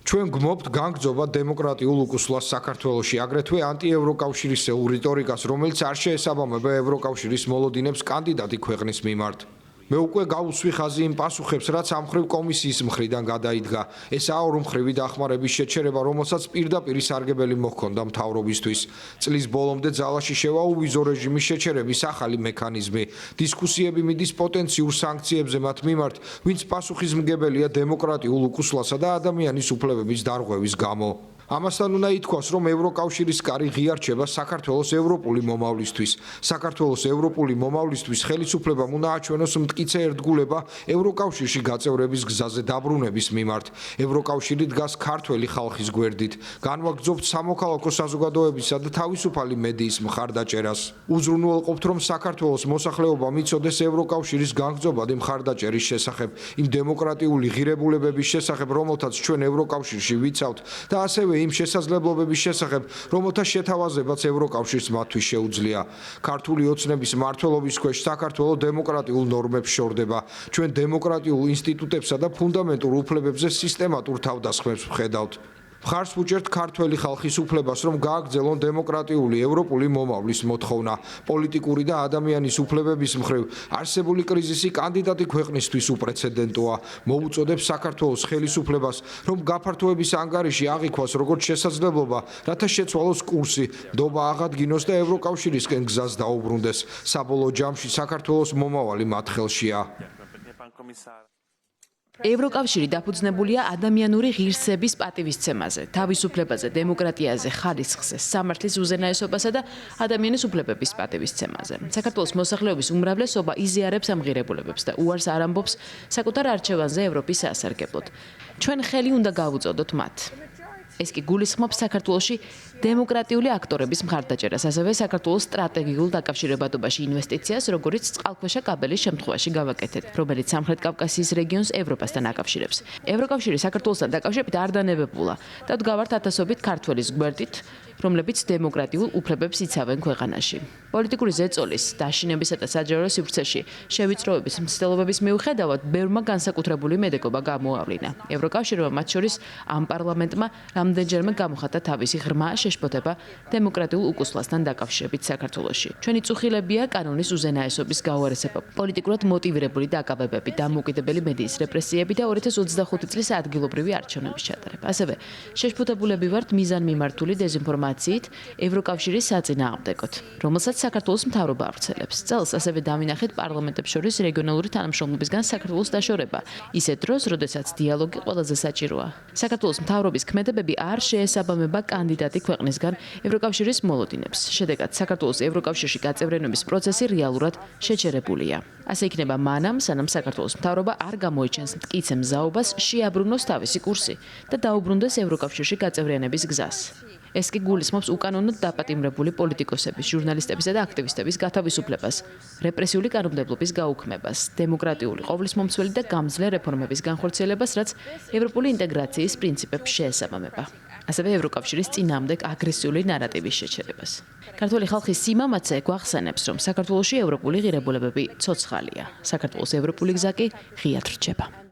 ჩვენ გმობთ განგრძობა დემოკრატიულ უკუსლას საქართველოში, აგრეთვე ანტიევროკავშირისეულ რიტორიკას, რომელიც არ შეესაბამება ევროკავშირის მოლოდინებს კანდიდატი ქვეყნის მიმართ. მე უკვე გავუსვი ხაზი იმ პასუხებს, რაც ამ მხრივ კომისიის მხრიდან გადაიდგა. ესაა ორმხრივი დახმარების შეჩერება, რომელსაც პირდაპირ სარგებელი მოჰქონდა მთავრობისთვის. წლის ბოლომდე ძალაში შევა უვიზო რეჟიმის შეჩერების ახალი მექანიზმი. დისკუსიები მიდის პოტენციურ სანქციებზე მათ მიმართ, ვინც პასუხისმგებელია დემოკრატიულ უკუსლასა და ადამიანის უფლებების დარღვევის გამო. ამასთან უნდა ითქვას, რომ ევროკავშირის კარი ღია რჩება საქართველოს ევროპული მომავლისთვის. საქართველოს ევროპული მომავლისთვის ხელისუფლებამ უნდა აჩვენოს მტკიცე ერთგულება ევროკავშირში გაწევრების გზაზე დაბრუნების მიმართ. ევროკავშირი დგას ქართველი ხალხის გვერდით. განვაგრძობთ სამოქალაქო საზოგადოებისა და თავისუფალი მედიის მხარდაჭერას. უზრუნველყოფთ, რომ საქართველოს მოსახლეობამ იცოდეს ევროკავშირის განგრძობადი მხარდაჭერის შესახებ, იმ დემოკრატიული ღირებულებების შესახებ, რომელთაც ჩვენ ევროკავშირში ვიცავთ და ასევე იმ შესაძლებლობების შესახებ, რომელთა შეთავაზებაც ევროკავშირს მათთვის შეუძლია. ქართული ოცნების მმართველობის ქვეშ საქართველო დემოკრატიულ ნორმებს შორდება. ჩვენ დემოკრატიულ ინსტიტუტებსა და ფუნდამენტურ უფლებებზე სისტემატურ თავდასხმებს ვხედავთ. მხარს ვუჭერთ ქართველი ხალხის უფლებას, რომ გააგრძელონ დემოკრატიული ევროპული მომავლის მოთხოვნა. პოლიტიკური და ადამიანის უფლებების მხრივ არსებული კრიზისი კანდიდატი ქვეყნისთვის უპრეცედენტოა. მოუწოდებს საქართველოს ხელისუფლებას, რომ გაფართოების ანგარიში აღიქვას როგორც შესაძლებლობა, რათა შეცვალოს კურსი, ნდობა აღადგინოს და ევროკავშირისკენ გზას დაუბრუნდეს. საბოლოო ჯამში საქართველოს მომავალი მათ ხელშია. ევროკავშირი დაფუძნებულია ადამიანური ღირსების პატივისცემაზე, თავისუფლებაზე, დემოკრატიაზე, ხალისხზე, სამართლის უზენაესობასა და ადამიანის უფლებების პატივისცემაზე. საქართველოს მოსახლეობის უმრავლესობა იზიარებს ამ ღირებულებებს და უარს არ ამბობს საკუთარ არჩევანზე ევროპის სასარგებლოდ. ჩვენ ხელი უნდა გავუწოდოთ მათ. ეს კი გულისხმობს საქართველოში დემოკრატიული აქტორების მხარდაჭერას, ასევე საქართველოს სტრატეგიულ დაკავშირებადობაში ინვესტიციას, როგორიც წყალქვეშა კაბელის შემთხვევაში გავაკეთეთ, რომელიც სამხრეთ კავკასიის რეგიონს ევროპასთან აკავშირებს. ევროკავშირი საქართველოსთან დაკავშირებით არ დანებებულა და დგავართ ათასობით ქართველის გვერდით, რომლებიც დემოკრატიულ უფლებებს იცავენ ქვეყანაში. პოლიტიკური ზეწოლის, დაშინებისა და საჯარო სივრცეში შევიწროების მცდელობების მიუხედავად, ბევრმა განსაკუთრებული მედეგობა გამოავლინა. ევროკავშირმა მათ შორის ამ პარლამენტმა რამდენჯერმე გამოხატა თავისი ღრმა შეშფოთება დემოკრატიულ უკუსლასთან დაკავშირებით საქართველოში. ჩვენი წუხილებია კანონის უზენაესობის გაუარესება, პოლიტიკურად მოტივირებული დაკავებები, დამოუკიდებელი მედიის რეპრესიები და 2025 წლის ადგილობრივი არჩევნების ჩატარება. ასევე შეშფოთებულები ვართ მიზანმიმართული დეზინფორმაციით ევროკავშირის საწინააღმდეგოდ, რომელსაც საქართველოს მთავრობა ავრცელებს. წელს ასევე დავინახეთ პარლამენტებს შორის რეგიონალური თანამშრომლობისგან საქართველოს დაშორება, ისეთ დროს, როდესაც დიალოგი ყველაზე საჭიროა. საქართველოს მთავრობის ქმედებები არ შეესაბამება კანდიდატი ქვეყნისგან ევროკავშირის მოლოდინებს. შედეგად, საქართველოს ევროკავშირში გაწევრიანების პროცესი რეალურად შეჩერებულია. ასე იქნება მანამ, სანამ საქართველოს მთავრობა არ გამოიჩენს მტკიცე მზაობას შეაბრუნოს თავისი კურსი და დაუბრუნდეს ევროკავშირში გაწევრიანების გზას. ეს კი გულისხმობს უკანონოდ დაპატიმრებული პოლიტიკოსების, ჟურნალისტებისა და აქტივისტების გათავისუფლებას, რეპრესიული კანონმდებლობის გაუქმებას, დემოკრატიული ყოვლისმომცველი და გამძლე რეფორმების განხორციელებას, რაც ევროპული ინტეგრაციის პრინციპებს შეესაბამება. ასევე ევროკავშირის წინააღმდეგ აგრესიული ნარატივის შეჩერებას. ქართველი ხალხის სიმამაცე გვახსენებს, რომ საქართველოში ევროპული ღირებულებები ცოცხალია. საქართველოს ევროპული გზა კი ღიად რჩება.